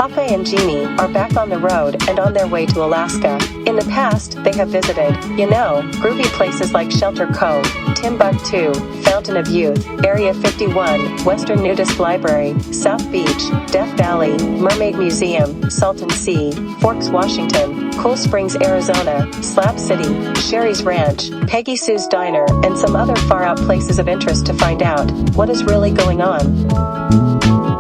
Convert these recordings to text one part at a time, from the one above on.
Hawkeye and Jeanne are back on the road and on their way to Alaska. In the past, they have visited, groovy places like Shelter Cove, Timbuktu, Fountain of Youth, Area 51, Western Nudist Library, South Beach, Death Valley, Mermaid Museum, Salton Sea, Forks, Washington, Cool Springs, Arizona, Slab City, Sheri's Ranch, Peggie Sue's Diner, and some other far-out places of interest to find out what is really going on.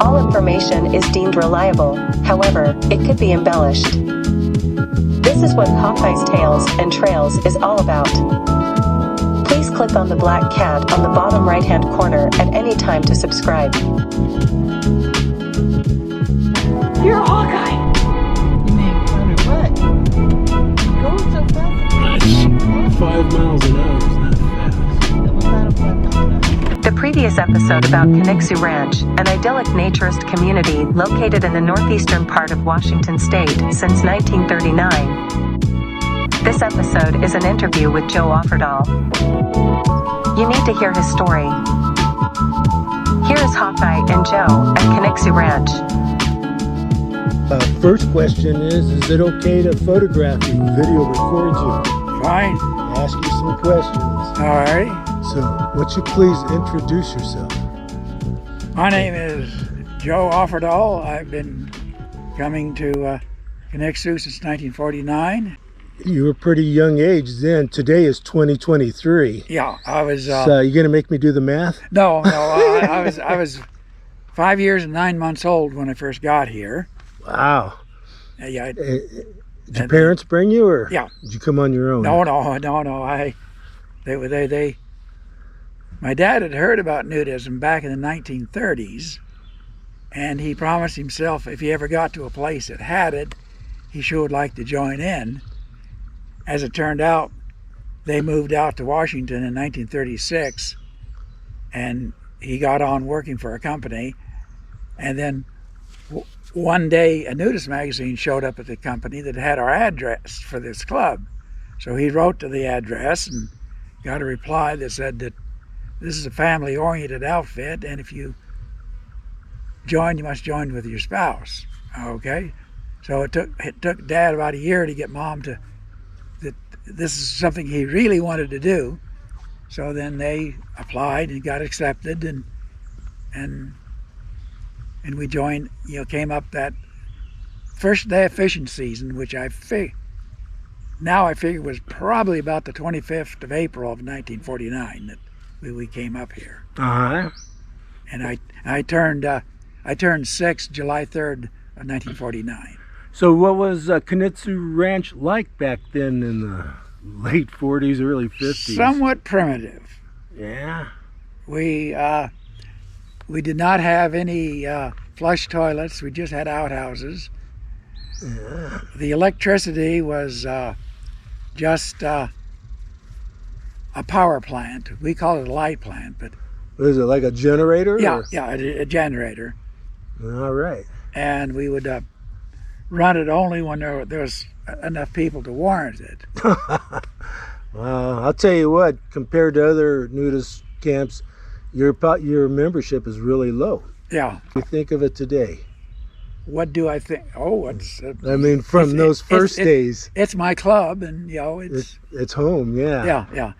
All information is deemed reliable, however, it could be embellished. This is what Hawkeye's Tales and Trails is all about. Please click on the black cat on the bottom right-hand corner at any time to subscribe. You're a Hawkeye! You mean kind of what? You're going so fast. 5 miles an hour is not fast. What kind of fun? The previous episode about Kaniksu Ranch, an idyllic naturist community located in the northeastern part of Washington state since 1939. This episode is an interview with Joe Offerdahl. You need to hear his story. Here is Hawkeye and Joe at Kaniksu Ranch. First question is it okay to photograph you, video record you? Fine. Ask you some questions. All right. So, would you please introduce yourself? My name is Joe Offerdahl. I've been coming to Kaniksu since 1949. You were a pretty young age then. Today is 2023. Yeah, I was. So, you gonna make me do the math? No. I was 5 years and 9 months old when I first got here. Wow. Yeah. Did your parents bring you, or Yeah. did you come on your own? No. My dad had heard about nudism back in the 1930s, and he promised himself if he ever got to a place that had it, he sure would like to join in. As it turned out, they moved out to Washington in 1936, and he got on working for a company. And then one day, a nudist magazine showed up at the company that had our address for this club. So he wrote to the address and got a reply that said that this is a family-oriented outfit, and if you join, you must join with your spouse. Okay? So it took Dad about a year to get Mom that this is something he really wanted to do. So then they applied and got accepted, and we joined. Came up that first day of fishing season, which I figure was probably about the 25th of April of 1949 that we came up here. Uh-huh. And I turned 6 July 3rd of 1949. So what was Kaniksu Ranch like back then in the late 40s, early 50s? Somewhat primitive. Yeah. We did not have any flush toilets. We just had outhouses. Yeah. The electricity was just a power plant. We call it a light plant, but Was it like a generator? yeah, or? a generator. All right. And we would run it only when there was enough people to warrant it. Well, I'll tell you what, compared to other nudist camps, your membership is really low. Yeah. What do you think of it today? What do I think? Oh, it's. I mean, from those first days. It's my club, and It's home, yeah. Yeah.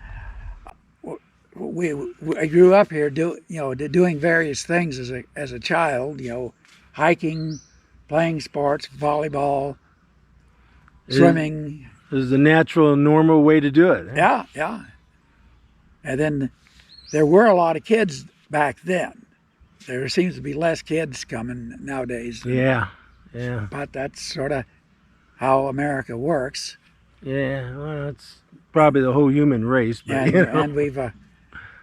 I grew up here, doing various things as a child. Hiking, playing sports, volleyball, swimming. It was the natural and normal way to do it. Huh? Yeah. And then there were a lot of kids back then. There seems to be less kids coming nowadays. Yeah. But that's sort of how America works. Yeah, well, it's probably the whole human race. But, And we've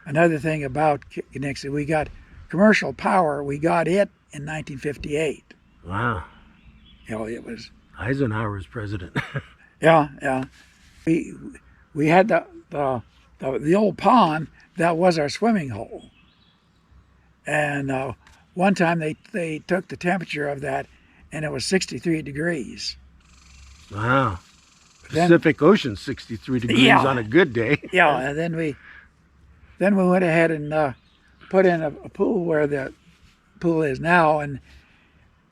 another thing about Kaniksu, we got commercial power. We got it in 1958. Wow. It was. Eisenhower was president. Yeah. We had the old pond that was our swimming hole. And one time they took the temperature of that, and it was 63 degrees. Wow. Pacific Ocean, 63 degrees on a good day. Yeah, and then we went ahead and put in a pool where the pool is now, and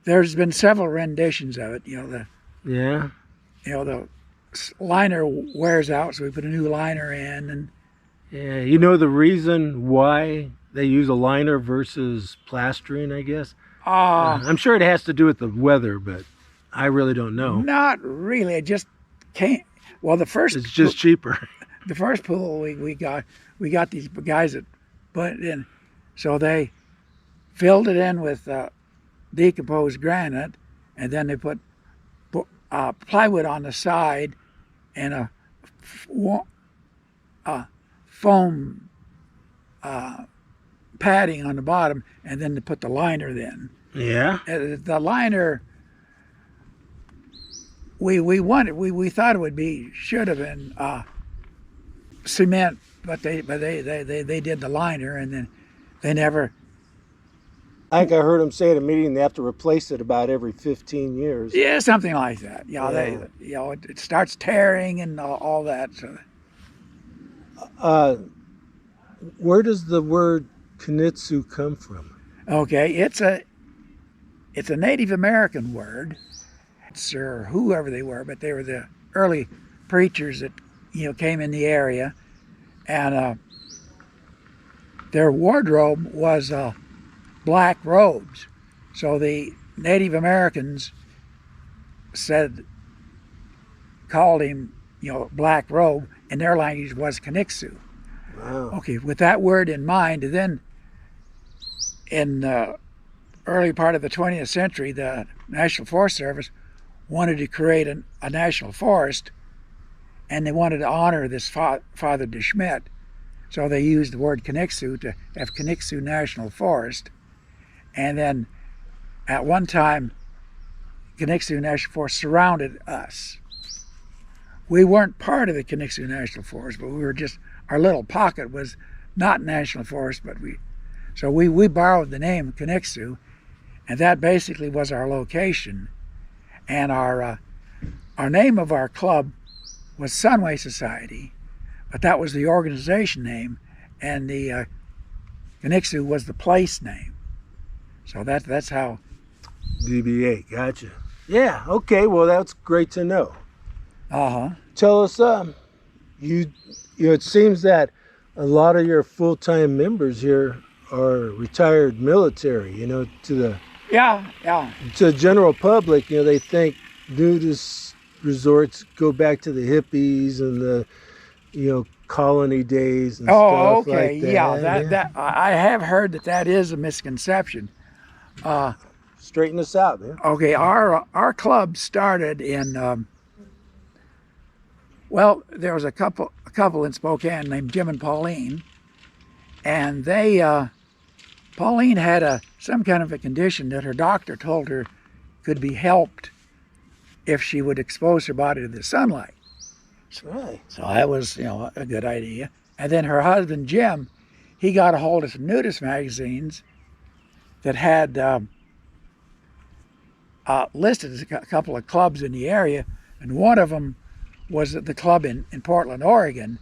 there's been several renditions of it. Yeah. The liner wears out, so we put a new liner in, and Yeah. You know the reason why they use a liner versus plastering, I guess? I'm sure it has to do with the weather, but I really don't know. not really. It just can't. Well, It's just cheaper. the first pool we got these guys that put it in, so they filled it in with decomposed granite, and then they put plywood on the side and a foam padding on the bottom, and then they put the liner in. Yeah. The liner, we thought it should have been cement, but they did the liner, and then they never. I think I heard them say at a meeting they have to replace it about every 15 years. Yeah, something like that. It starts tearing and all that. So. Where does the word Kaniksu come from? Okay, it's a Native American word, or whoever they were, but they were the early preachers that came in the area, and their wardrobe was black robes. So the Native Americans called him, black robe, and their language was Kaniksu. Wow. Okay, with that word in mind, then in the early part of the 20th century, the National Forest Service wanted to create a national forest, and they wanted to honor this Father DeSchmidt. So they used the word Kaniksu to have Kaniksu National Forest. And then at one time, Kaniksu National Forest surrounded us. We weren't part of the Kaniksu National Forest, but we were just, our little pocket was not National Forest, but we borrowed the name Kaniksu, and that basically was our location. And our name of our club was Sunway Society, but that was the organization name, and the Kaniksu was the place name. So that's how. DBA, gotcha. Yeah, okay, well that's great to know. Tell us, it seems that a lot of your full-time members here are retired military, to the to the general public, they think nudist resorts go back to the hippies and the colony days and stuff okay. like that. That I have heard that is a misconception. Straighten us out, man. Okay, our club started in there was a couple in Spokane named Jim and Pauline, and they Pauline had some kind of a condition that her doctor told her could be helped if she would expose her body to the sunlight. Right. So that was a good idea. And then her husband Jim, he got a hold of some nudist magazines that had listed a couple of clubs in the area, and one of them was the club in Portland, Oregon,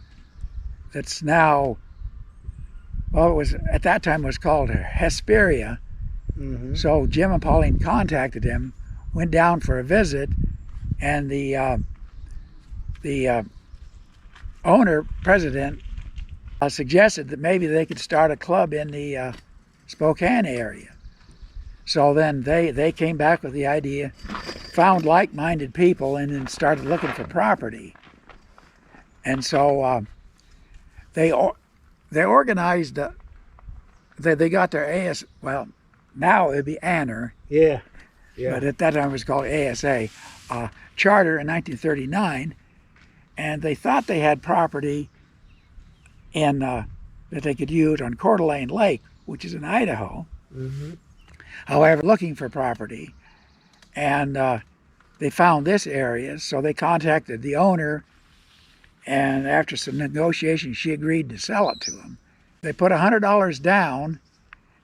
that's now, it was at that time was called Hesperia. Mm-hmm. So Jim and Pauline contacted him, went down for a visit, and the president, suggested that maybe they could start a club in the Spokane area. So then they came back with the idea, found like-minded people, and then started looking for property. And so they organized, they got their now it'd be ANR. Yeah. But at that time it was called ASA, charter in 1939, and they thought they had property in that they could use on Coeur d'Alene Lake, which is in Idaho. Mm-hmm. However, looking for property, and they found this area, so they contacted the owner, and after some negotiation, she agreed to sell it to them. They put $100 down,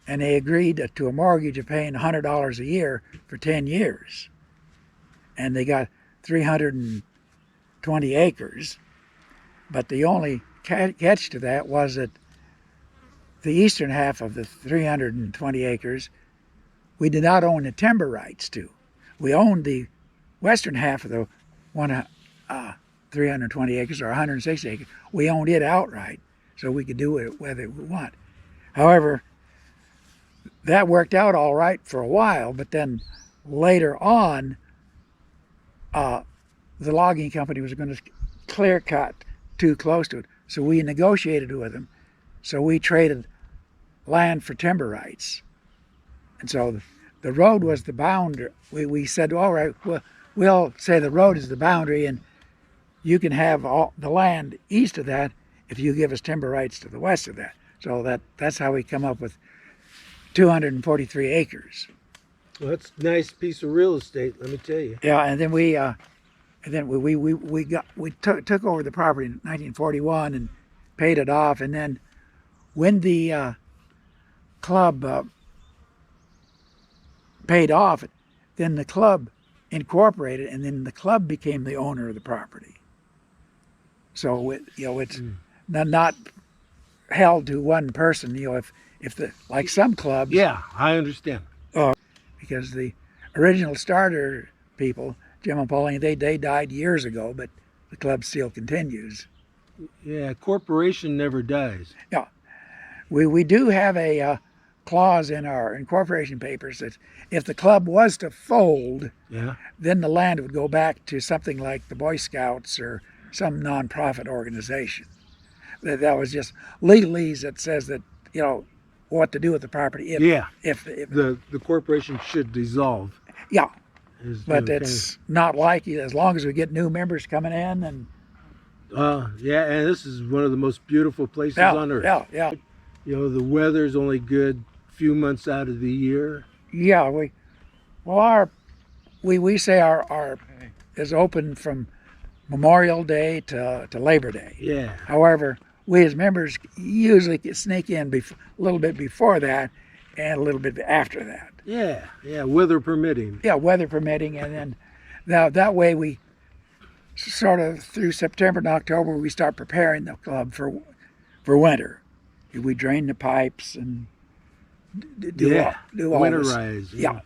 and they agreed to a mortgage of paying $100 a year for 10 years. And they got 320 acres. But the only catch to that was that the eastern half of the 320 acres we did not own the timber rights to. We owned the western half of the 320 acres or 160 acres. We owned it outright, so we could do it whether we want. However, that worked out all right for a while, but then later on, the logging company was going to clear cut too close to it, so we negotiated with them. So we traded land for timber rights. And so the road was the boundary. We said, all right, we'll say the road is the boundary, and you can have all the land east of that if you give us timber rights to the west of that. So that's how we come up with 243 acres. Well, that's a nice piece of real estate, let me tell you. Yeah, and then we took over the property in 1941 and paid it off, and then when the club paid off, then the club incorporated, and then the club became the owner of the property. So it's not held to one person. If like some clubs. Yeah, I understand. Because the original starter people, Jim and Pauline, they died years ago, but the club still continues. Yeah, corporation never dies. Yeah, we do have a clause in our incorporation papers that if the club was to fold, then the land would go back to something like the Boy Scouts or some nonprofit organization. That was just legalese that says that what to do with the property if the corporation should dissolve. Yeah, but it's not likely as long as we get new members coming in and. Yeah, and this is one of the most beautiful places on earth. Yeah. The weather's only good a few months out of the year. Yeah, we say our is open from Memorial Day to Labor Day. Yeah. However, we as members usually sneak in a little bit before that and a little bit after that. Yeah, weather permitting. Yeah, weather permitting, and then now that way we sort of through September and October we start preparing the club for winter. We drain the pipes and do all winterize. This. Yeah.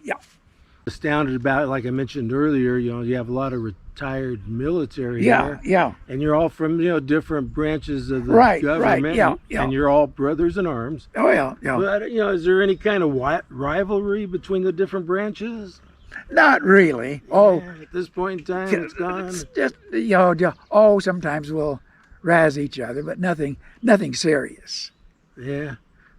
Astounded about it, like I mentioned earlier. You have a lot of retired military here. Yeah. And you're all from different branches of the government. Right. Yeah. And you're all brothers in arms. Oh yeah. But is there any kind of rivalry between the different branches? Not really. At this point in time, it's gone. It's just sometimes we'll razz each other, but nothing serious. Yeah.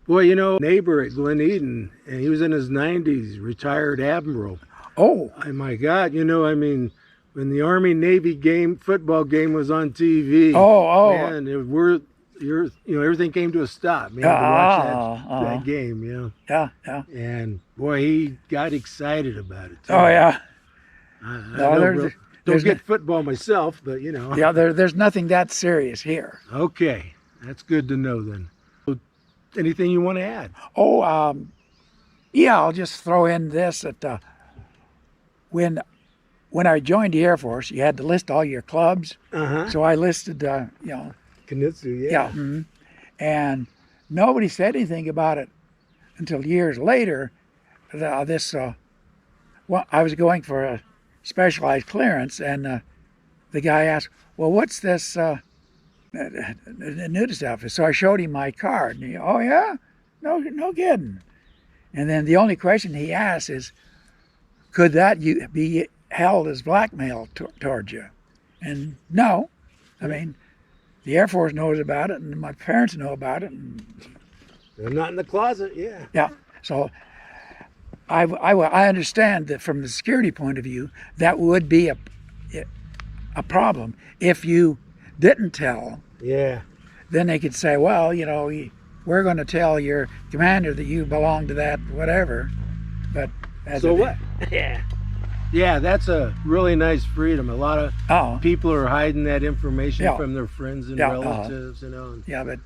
Boy, neighbor at Glen Eden, and he was in his 90s, retired admiral. Oh. My God, when the Army-Navy football game was on TV. Man, everything came to a stop, man, to watch that game, Yeah. And boy, he got excited about it, too. Oh, yeah. I don't get football myself, but Yeah, there's nothing that serious here. Okay, that's good to know then. Anything you want to add? I'll just throw in this that when I joined the Air Force, you had to list all your clubs. So I listed, Kaniksu, yeah. Mm-hmm. And nobody said anything about it until years later. I was going for a specialized clearance, and the guy asked, "Well, what's this nudist outfit?" So I showed him my card, and he, "Oh yeah, no kidding." And then the only question he asked is, "Could that be held as blackmail towards you?" And no, I mean, the Air Force knows about it, and my parents know about it. And they're not in the closet, yeah. Yeah, so I understand that from the security point of view, that would be a problem if you didn't tell. Yeah. Then they could say, well, we're going to tell your commander that you belong to that whatever. But so what? Yeah, that's a really nice freedom. A lot of people are hiding that information from their friends and relatives, Yeah, but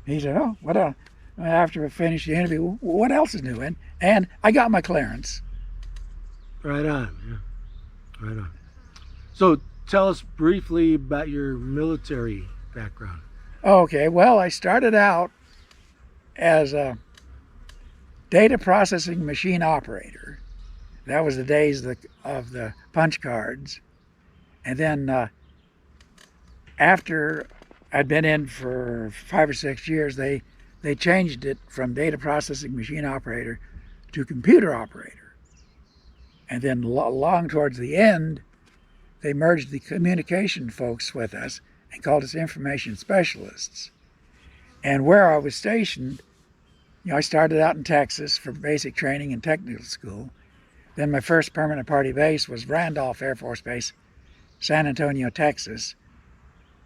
he said, "Oh, what? After we finished the interview, what else is new?" And I got my clearance. Right on. Yeah. Right on. So tell us briefly about your military background. Okay. Well, I started out as data processing machine operator. That was the days of the punch cards. And then after I'd been in for 5 or 6 years, they changed it from data processing machine operator to computer operator. And then long towards the end, they merged the communication folks with us and called us information specialists. And where I was stationed, I started out in Texas for basic training and technical school. Then my first permanent party base was Randolph Air Force Base, San Antonio, Texas.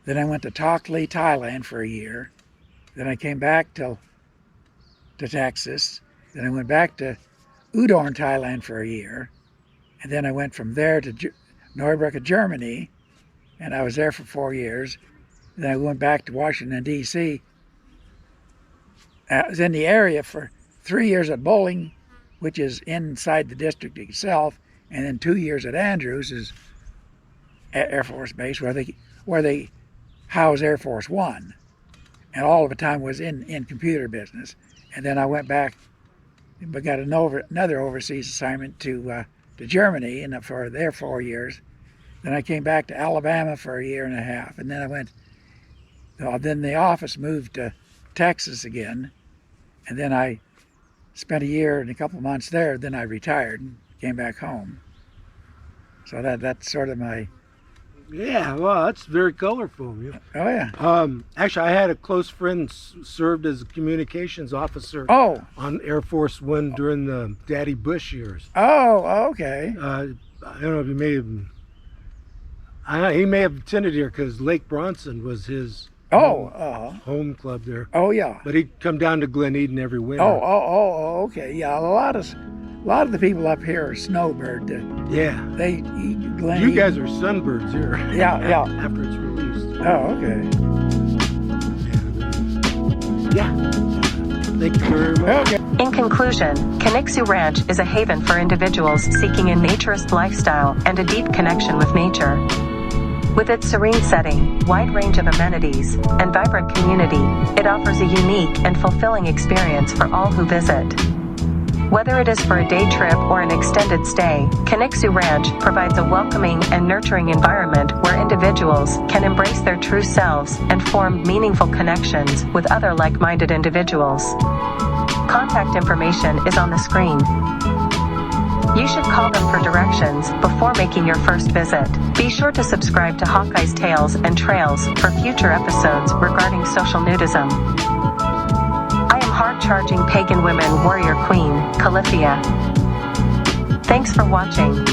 Then I went to Tockley, Thailand for a year. Then I came back to Texas. Then I went back to Udorn, Thailand for a year. And then I went from there to Neubrücke, Germany, and I was there for 4 years. Then I went back to Washington, D.C. I was in the area for 3 years at Bowling, which is inside the district itself, and then 2 years at Andrews, is Air Force Base, where they house Air Force One. And all of the time was in computer business. And then I went back, but got another overseas assignment to Germany, and for there 4 years. Then I came back to Alabama for a year and a half, and then I went. Then the office moved to Texas again, and then I spent a year and a couple of months there. Then I retired and came back home. So that's sort of my. Yeah, well, that's very colorful. Yeah. Oh yeah. Actually, I had a close friend served as a communications officer. Oh. On Air Force One during the Daddy Bush years. Oh, okay. I don't know if he may have attended here because Lake Bronson was his home club there. Oh yeah. But he'd come down to Glen Eden every winter. Oh, okay. Yeah, a lot of the people up here are snowbird. Yeah. They eat Glen You Eden. guys are sunbirds here. Yeah. After it's released. Oh, okay. Yeah. Thank you very much. Okay. In conclusion, Kaniksu Ranch is a haven for individuals seeking a naturist lifestyle and a deep connection with nature. With its serene setting, wide range of amenities, and vibrant community, it offers a unique and fulfilling experience for all who visit. Whether it is for a day trip or an extended stay, Kaniksu Ranch provides a welcoming and nurturing environment where individuals can embrace their true selves and form meaningful connections with other like-minded individuals. Contact information is on the screen. You should call them for directions before making your first visit. Be sure to subscribe to Hawkeye's Tales and Trails for future episodes regarding social nudism. I am hard-charging pagan women warrior queen, Calithia. Thanks for watching.